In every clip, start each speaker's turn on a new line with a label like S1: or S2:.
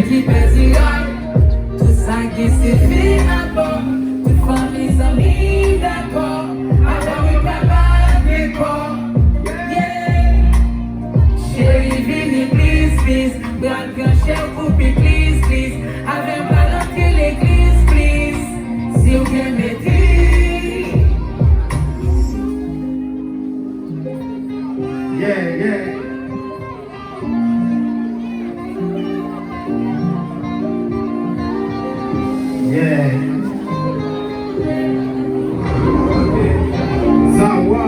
S1: qui pèse tout ça qui s'est fait d'abord. Toute famille, amis, d'accord. Alors, oui, papa, d'accord. Yeah. Chérie, venez, please, please. Grand, grand, cher, poupée, please, please. Avec pas d'entrée l'église, please. Si vous bien mettez.
S2: Yeah, yeah. Yeah. Okay. Zawa.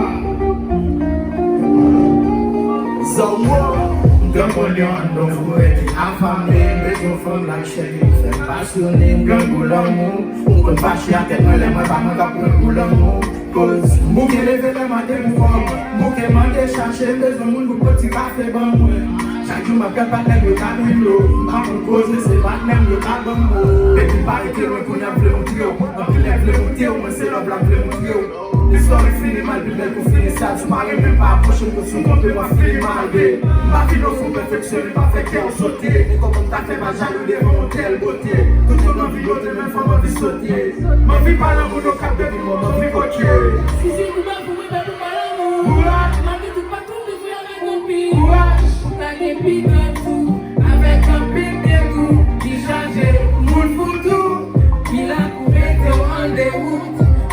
S2: Gangolian, don't worry. I'm family, maison from la chérie. Fait passionné, gangou l'amour. On peut pas chier à tête, mais les mains pas m'en pour l'amour. Cause, mouke lever le matin pour voir. Mouke mandé chercher, maison moun pour petit café bon. Chaque jour, ma gueule pas de cabino. Ma cause, c'est pas même le cabano. Et puis, pas été loin qu'on a voulu mon trio. On peut lève mon trio, mais c'est la blague de mon trio. L'histoire est finie, mal plus belle pour finir ça. Tu m'arrives même pas approcher que son compte m'a fini malgré. Ma philo faut perfectionner, ma fait qu'elle sauter. Et comme on t'a fait ma jaloux devant mon telle beauté. Tout le monde envie d'autre, même fois ma vie sauter. Ma vie pas l'amour, nos cap de vie, ma vie coacher.
S1: Si c'est vous, vous pouvez pas tout l'amour.
S2: Courage.
S1: Ma vie tout pas tout, vous avez compris. Courage. T'as des pics dans tout. Avec un pic de goût. Qui change, moule pour tout. Qui l'a coupé de rendez-vous.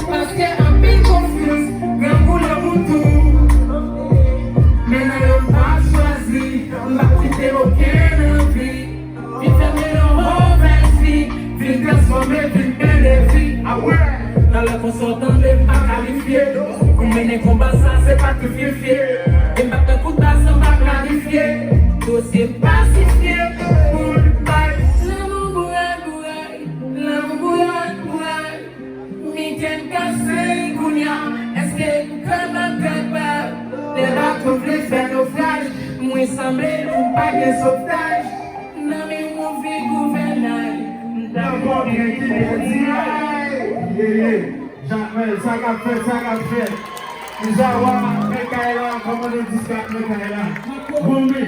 S1: Parce que un pic confuse. Grand pour le moutou. Mais n'a pas choisi. On va quitter aucune envie. Puis fermer le mauvais vie. Puis transformer une belle vie. Ah ouais. Dans le consortant de pas qualifié. Pour mener combat ça c'est pas tout fier. Et ma peu coup ça va planifier. Dossier pacifié. Pour le bail. L'amour bourraille. L'amour bourraille. Mi-tienne cassé Kounia. Est-ce que comme un capable de raconter faire naufrage. Moi semblé nous pas de sauvetage. Non mais mon vie gouvernail.
S2: D'abord, bien qui est dit. Jamais, ça qu'a fait. Nous avons Mekaela, comment on dit ça, Mekaela? Bombi.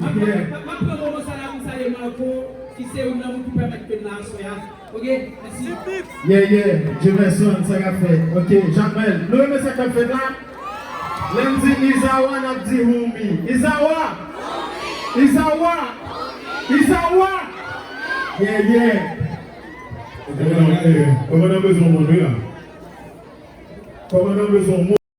S3: Ma promo ça là, vous savez, Marco, qui c'est un homme qui permet de la soya. Ok, merci.
S2: Yeah, Jefferson, ça qu'a fait. Ok, Jamel, nous aimons ça qu'a fait là. Lundi, Isawa n'a dit Bombi. Isawa. Yeah. Comment on a besoin de moi là? Comment on a besoin de moi?